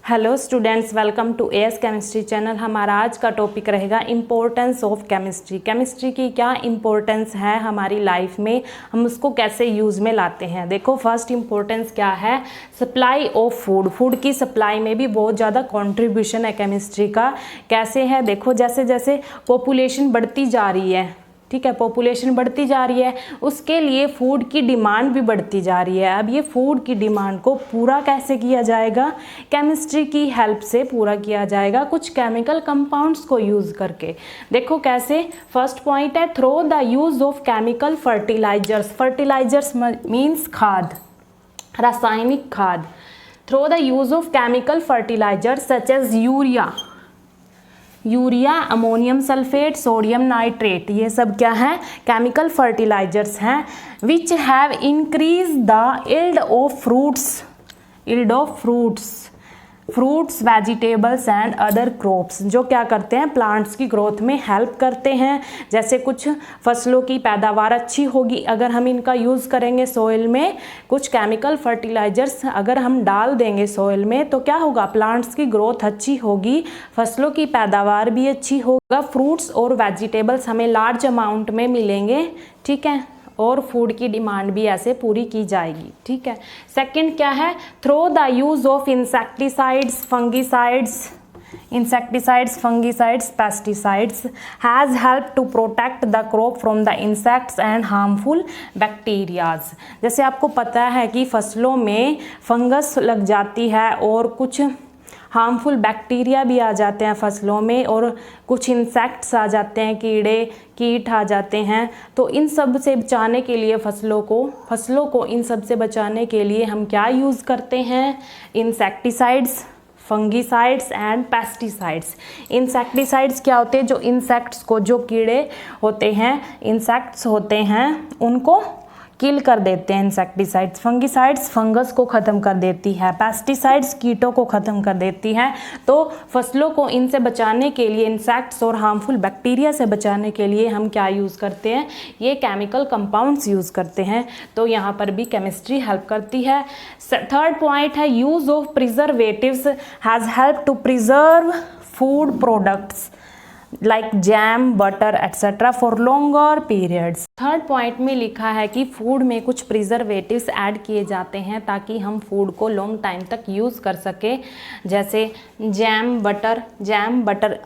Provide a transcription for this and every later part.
Hello students, welcome to AS chemistry channel. हमारा आज का टॉपिक रहेगा इम्पोर्टेंस ऑफ केमिस्ट्री। केमिस्ट्री की क्या इम्पोर्टेंस है हमारी लाइफ में, हम उसको कैसे यूज़ में लाते हैं। देखो, फर्स्ट इम्पोर्टेंस क्या है, सप्लाई ऑफ फूड। फूड की सप्लाई में भी बहुत ज़्यादा कंट्रीब्यूशन है केमिस्ट्री का। कैसे है, देखो, जैसे जैसे पॉपुलेशन बढ़ती जा रही है, ठीक है, पॉपुलेशन बढ़ती जा रही है, उसके लिए फूड की डिमांड भी बढ़ती जा रही है। अब ये फूड की डिमांड को पूरा कैसे किया जाएगा, केमिस्ट्री की हेल्प से पूरा किया जाएगा, कुछ केमिकल कंपाउंड्स को यूज़ करके। देखो कैसे, फर्स्ट पॉइंट है through the use of chemical fertilisers. Fertilisers means खाद, रासायनिक खाद। Through the use of chemical fertilisers such as urea, ammonium sulphate, sodium nitrate, ये सब क्या है, केमिकल फर्टिलाइजर्स हैं। Which have increase the yield of fruits, vegetables and other crops, जो क्या करते हैं, प्लांट्स की ग्रोथ में हेल्प करते हैं। जैसे कुछ फसलों की पैदावार अच्छी होगी अगर हम इनका यूज़ करेंगे सॉइल में, कुछ केमिकल फर्टिलाइजर्स अगर हम डाल देंगे सॉइल में तो क्या होगा, प्लांट्स की ग्रोथ अच्छी होगी, फसलों की पैदावार भी अच्छी होगा, फ्रूट्स और वेजिटेबल्स हमें लार्ज अमाउंट में मिलेंगे, ठीक है, और फूड की डिमांड भी ऐसे पूरी की जाएगी, ठीक है। सेकंड क्या है, through the use of insecticides, fungicides, pesticides has help to protect the crop from the insects and harmful bacterias. जैसे आपको पता है कि फसलों में फंगस लग जाती है और कुछ हार्मफुल बैक्टीरिया भी आ जाते हैं फसलों में, और कुछ इंसेक्ट्स आ जाते हैं, कीट आ जाते हैं। तो इन सब से बचाने के लिए फसलों को इन सब से बचाने के लिए हम क्या यूज़ करते हैं, insecticides, fungicides and pesticides. Insecticides क्या होते हैं, जो इंसेक्ट्स को, जो कीड़े होते हैं, इंसेक्ट्स होते हैं, उनको किल कर देते हैं इंसेक्टिसाइड्स। फंगिसाइड्स फंगस को ख़त्म कर देती है, पेस्टिसाइड्स कीटों को ख़त्म कर देती है। तो फसलों को इनसे बचाने के लिए, इंसेक्ट्स और हार्मफुल बैक्टीरिया से बचाने के लिए हम क्या यूज़ करते हैं, ये केमिकल कंपाउंड्स यूज़ करते हैं। तो यहाँ पर भी केमिस्ट्री हेल्प करती है। थर्ड पॉइंट है use of preservatives has help to preserve food products like jam, butter etcetera for longer periods. Third point में लिखा है कि फूड में कुछ प्रिजर्वेटिव्स ऐड किए जाते हैं ताकि हम फूड को लॉन्ग टाइम तक यूज़ कर सके। जैसे जैम, बटर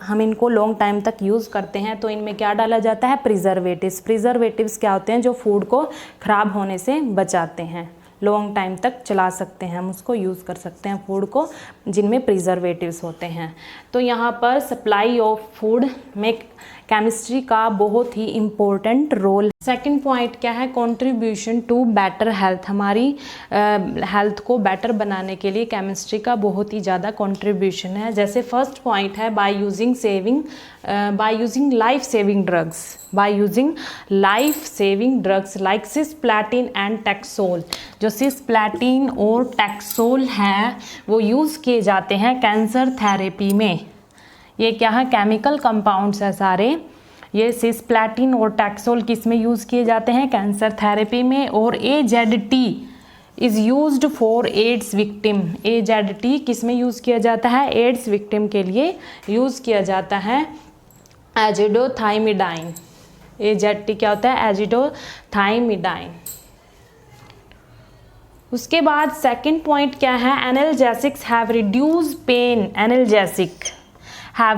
हम इनको लॉन्ग टाइम तक यूज़ करते हैं तो इनमें क्या डाला जाता है, प्रिजर्वेटिव्स क्या होते हैं, जो फूड को ख़राब होने से बचाते हैं, लॉन्ग टाइम तक चला सकते हैं, हम उसको यूज़ कर सकते हैं फूड को, जिनमें प्रिजर्वेटिव्स होते हैं। तो यहाँ पर सप्लाई ऑफ फूड में केमिस्ट्री का बहुत ही इम्पोर्टेंट रोल। सेकंड पॉइंट क्या है, कंट्रीब्यूशन टू बेटर हेल्थ। हमारी हेल्थ को बेटर बनाने के लिए केमिस्ट्री का बहुत ही ज़्यादा कंट्रीब्यूशन है। जैसे फर्स्ट पॉइंट है by using life saving drugs like cisplatin and taxol. जो सिस्प्लैटिन और टैक्सोल है वो यूज़ किए जाते हैं कैंसर थेरेपी में। ये क्या है, केमिकल कंपाउंड्स है सारे। ये सिस्प्लैटिन और टैक्सोल किस में यूज़ किए जाते हैं, कैंसर थेरेपी में। और AZT is used for AIDS victim. AZT किस में यूज़ किया जाता है, एड्स विक्टिम के लिए यूज़ किया जाता है। एजिडोथाइमिडाइन, AZT क्या होता है, एजिडोथाइमिडाइन। उसके बाद सेकंड पॉइंट क्या है, analgesics have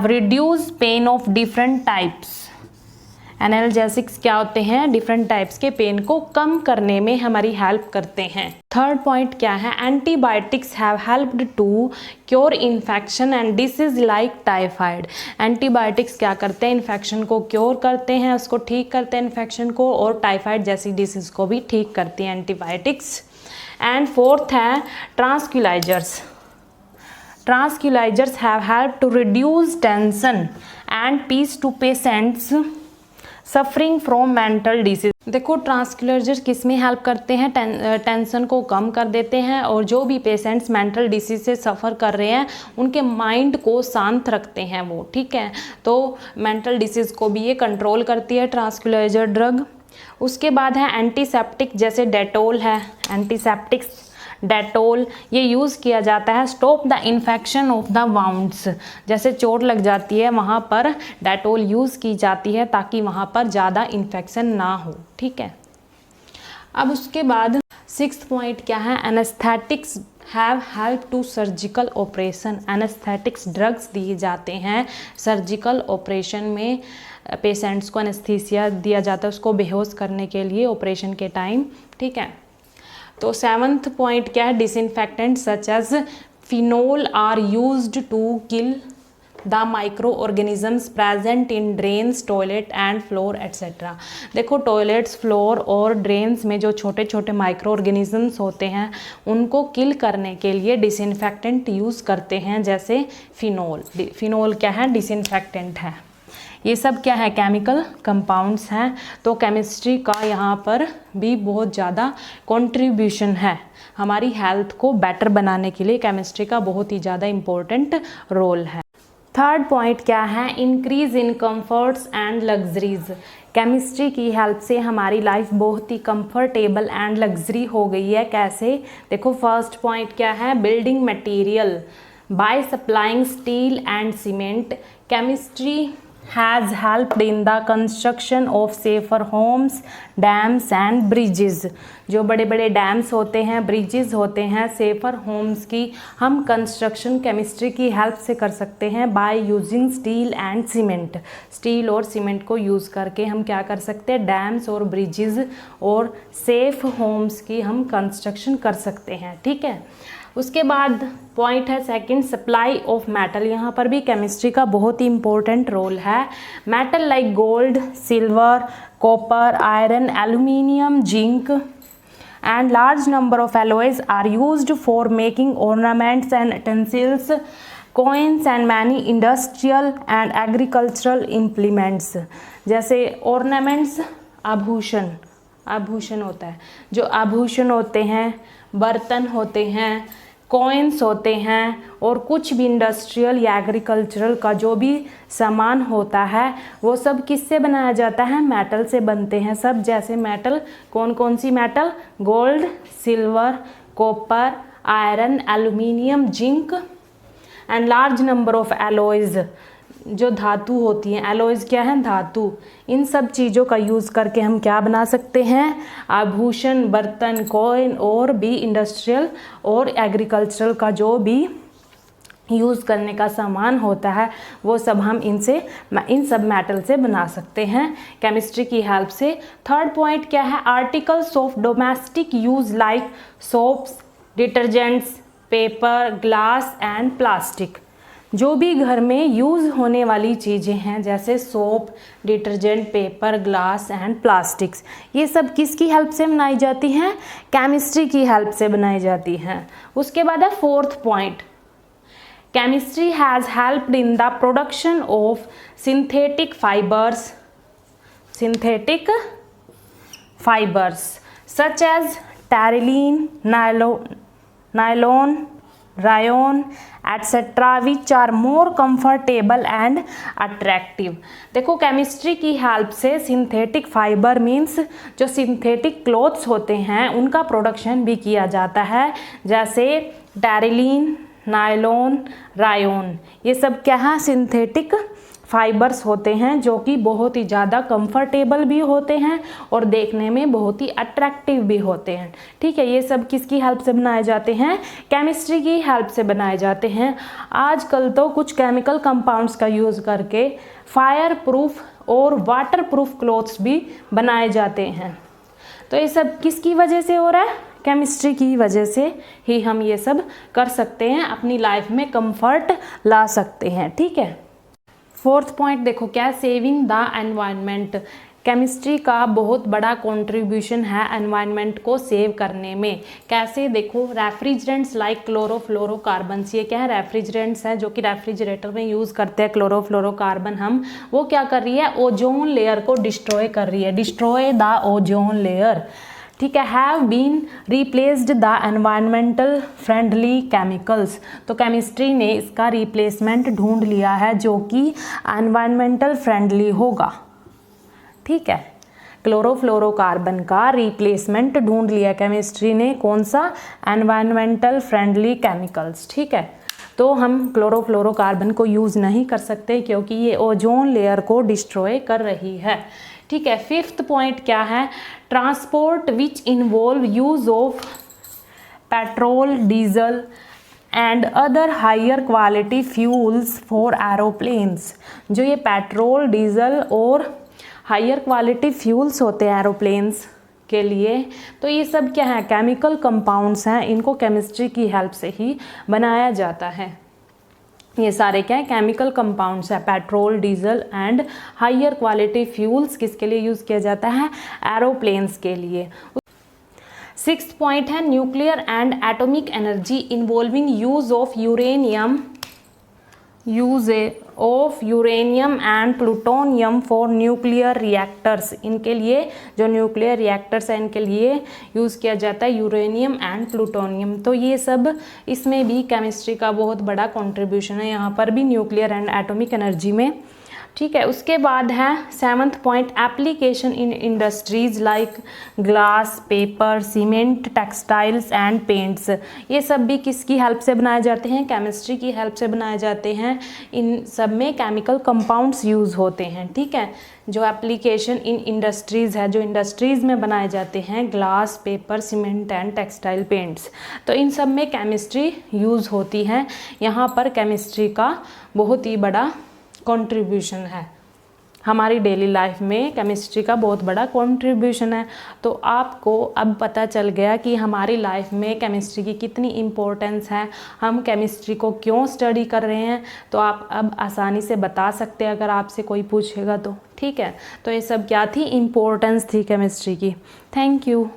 reduce pain of different types. Analgesics क्या होते हैं, डिफरेंट टाइप्स के पेन को कम करने में हमारी हेल्प करते हैं। थर्ड पॉइंट क्या है, antibiotics have helped to cure infection and disease like typhoid. Antibiotics क्या करते हैं, इन्फेक्शन को क्योर करते हैं, उसको ठीक करते हैं इन्फेक्शन को, और टाइफाइड जैसी डिसीज को भी ठीक करती हैं एंटीबायोटिक्स। एंड फोर्थ है tranquilizers have help to reduce tension and peace to patients suffering from mental disease. देखो, ट्रांसक्यूलाइजर्स किस में हेल्प करते हैं, टेंशन को कम कर देते हैं, और जो भी पेशेंट्स मेंटल डिसीज से सफ़र कर रहे हैं उनके माइंड को शांत रखते हैं वो, ठीक है। तो मेंटल डिसीज़ को भी ये कंट्रोल करती है ट्रांसक्यूलाइजर ड्रग। उसके बाद है एंटीसेप्टिक, जैसे डेटोल है, एंटीसेप्टिक्स डेटोल, ये यूज़ किया जाता है stop the infection of the wounds. जैसे चोट लग जाती है वहाँ पर डेटोल यूज़ की जाती है ताकि वहाँ पर ज़्यादा इन्फेक्शन ना हो, ठीक है। अब उसके बाद 6th पॉइंट क्या है, anaesthetics have help to surgical operation. Anaesthetics drugs दिए जाते हैं सर्जिकल ऑपरेशन में, पेशेंट्स को एनेस्थीसिया दिया जाता है उसको बेहोश करने के लिए ऑपरेशन के टाइम, ठीक है। तो 7th पॉइंट क्या है, disinfectant such as phenol are used to kill the micro organisms present in drains, toilet and floor etcetera. देखो टॉयलेट्स, फ्लोर और ड्रेन्स में जो छोटे छोटे माइक्रो ऑर्गेनिजम्स होते हैं उनको किल करने के लिए डिसइंफेक्टेंट यूज़ करते हैं, जैसे फिनोल। फिनोल क्या है, डिसइंफेक्टेंट है। ये सब क्या है, केमिकल कंपाउंड्स हैं। तो केमिस्ट्री का यहाँ पर भी बहुत ज़्यादा कंट्रीब्यूशन है, हमारी हेल्थ को बेटर बनाने के लिए केमिस्ट्री का बहुत ही ज़्यादा इम्पोर्टेंट रोल है। 3rd पॉइंट क्या है, increase in comforts and luxuries. Chemistry की हेल्प से हमारी लाइफ बहुत ही कंफर्टेबल एंड लग्जरी हो गई है। कैसे, देखो 1st पॉइंट क्या है, building material by supplying steel and cement. Chemistry has helped in the construction of safer homes, dams and bridges। जो बड़े बड़े डैम्स होते हैं, ब्रिजेस होते हैं, सेफर होम्स की हम कंस्ट्रक्शन केमिस्ट्री की हेल्प से कर सकते हैं by using steel and cement. Steel और सीमेंट को यूज़ करके हम क्या कर सकते हैं, डैम्स और ब्रिजेस और सेफ होम्स की हम कंस्ट्रक्शन कर सकते हैं, ठीक है। उसके बाद पॉइंट है 2nd, सप्लाई ऑफ मेटल। यहाँ पर भी केमिस्ट्री का बहुत ही इंपॉर्टेंट रोल है। Metal like gold, silver, copper, iron, aluminium, zinc and large number of alloys are used for making ornaments and utensils, coins and many industrial and agricultural implements। जैसे ornaments, आभूषण, आभूषण होता है, जो आभूषण होते हैं, बर्तन होते हैं, कॉइन्स होते हैं और कुछ भी इंडस्ट्रियल या एग्रीकल्चरल का जो भी सामान होता है वो सब किससे बनाया जाता है, मेटल से बनते हैं सब। जैसे मेटल, कौन कौन सी metal, gold, silver, copper, iron, aluminium, zinc and large number of alloys, जो धातु होती हैं। एलॉयज क्या है, धातु। इन सब चीज़ों का यूज़ करके हम क्या बना सकते हैं, आभूषण, बर्तन, कॉइन और भी इंडस्ट्रियल और एग्रीकल्चरल का जो भी यूज़ करने का सामान होता है वो सब हम इन सब मेटल से बना सकते हैं केमिस्ट्री की हेल्प से। 3rd पॉइंट क्या है, articles of domestic use like soaps, detergents, paper, glass and plastic. जो भी घर में यूज़ होने वाली चीज़ें हैं जैसे soap, detergent, paper, glass and plastics, ये सब किसकी हेल्प से बनाई जाती हैं, केमिस्ट्री की हेल्प से बनाई जाती हैं। उसके बाद है 4th point, chemistry has helped in the production of synthetic fibres such as terylene, nylon, rayon etcetera which are more comfortable and attractive. देखो केमिस्ट्री की हेल्प से सिंथेटिक फाइबर मीन्स जो सिंथेटिक क्लॉथ्स होते हैं उनका प्रोडक्शन भी किया जाता है, जैसे टेरिलीन, नायलॉन, रायोन, ये सब क्या है, सिंथेटिक फाइबर्स होते हैं जो कि बहुत ही ज़्यादा कंफर्टेबल भी होते हैं और देखने में बहुत ही अट्रैक्टिव भी होते हैं, ठीक है। ये सब किसकी हेल्प से बनाए जाते हैं, केमिस्ट्री की हेल्प से बनाए जाते हैं। आजकल तो कुछ केमिकल कंपाउंड्स का यूज़ करके फायर प्रूफ और वाटर प्रूफ क्लॉथ्स भी बनाए जाते हैं। तो ये सब किसकी वजह से हो रहा है, केमिस्ट्री की वजह से ही हम ये सब कर सकते हैं, अपनी लाइफ में कंफर्ट ला सकते हैं, ठीक है। 4th पॉइंट देखो क्या, सेविंग द एनवायरनमेंट। केमिस्ट्री का बहुत बड़ा कंट्रीब्यूशन है एनवायरनमेंट को सेव करने में। कैसे, देखो रेफ्रिजरेंट्स लाइक क्लोरोफ्लोरोकार्बन्स, ये क्या है, रेफ्रिजरेंट्स है जो कि रेफ्रिजरेटर में यूज़ करते हैं क्लोरोफ्लोरोकार्बन हम, वो क्या कर रही है, ओजोन लेयर को डिस्ट्रॉय कर रही है, डिस्ट्रॉय द ओजोन लेयर, ठीक है। Have been replaced the environmental friendly chemicals, तो केमिस्ट्री ने इसका रिप्लेसमेंट ढूंढ लिया है जो कि एनवायरमेंटल फ्रेंडली होगा, ठीक है। क्लोरोफ्लोरोकार्बन का रिप्लेसमेंट ढूंढ लिया केमिस्ट्री ने, कौन सा, एनवायरमेंटल फ्रेंडली केमिकल्स। ठीक है, तो हम क्लोरोफ्लोरोकार्बन को यूज़ नहीं कर सकते क्योंकि ये ओजोन लेयर को डिस्ट्रॉय कर रही है। ठीक है, फिफ्थ पॉइंट क्या है, transport which involve use of petrol, diesel and other higher quality fuels for aeroplanes. जो ये पेट्रोल, डीजल और हायर क्वालिटी फ्यूल्स होते हैं एरोप्लेन्स के लिए, तो ये सब क्या है, केमिकल कंपाउंड्स हैं, इनको केमिस्ट्री की हेल्प से ही बनाया जाता है। ये सारे क्या है, केमिकल कंपाउंड्स है। Petrol, diesel and higher quality fuels किसके लिए यूज़ किया जाता है, एरोप्लेन्स के लिए। सिक्स्थ पॉइंट है nuclear and atomic energy involving use of uranium and plutonium for nuclear reactors. इनके लिए जो न्यूक्लियर रिएक्टर्स हैं इनके लिए यूज़ किया जाता है यूरेनियम एंड प्लूटोनियम। तो ये सब, इसमें भी केमिस्ट्री का बहुत बड़ा कंट्रीब्यूशन है, यहाँ पर भी न्यूक्लियर एंड एटॉमिक एनर्जी में। ठीक है, उसके बाद है seventh point, application in industries like glass, paper, cement, textiles and paints. ये सब भी किसकी हेल्प से बनाए जाते हैं, केमिस्ट्री की हेल्प से बनाए जाते हैं। इन सब में केमिकल कंपाउंड्स यूज़ होते हैं। ठीक है, जो एप्लीकेशन इन इंडस्ट्रीज़ है, जो इंडस्ट्रीज़ में बनाए जाते हैं, glass, paper, cement and textile paints, तो इन सब में केमिस्ट्री यूज़ होती है। यहाँ पर केमिस्ट्री का बहुत ही बड़ा कंट्रीब्यूशन है, हमारी डेली लाइफ में केमिस्ट्री का बहुत बड़ा कंट्रीब्यूशन है। तो आपको अब पता चल गया कि हमारी लाइफ में केमिस्ट्री की कितनी इम्पोर्टेंस है, हम केमिस्ट्री को क्यों स्टडी कर रहे हैं। तो आप अब आसानी से बता सकते हैं अगर आपसे कोई पूछेगा तो। ठीक है, तो ये सब क्या थी, इम्पोर्टेंस थी केमिस्ट्री की। Thank you.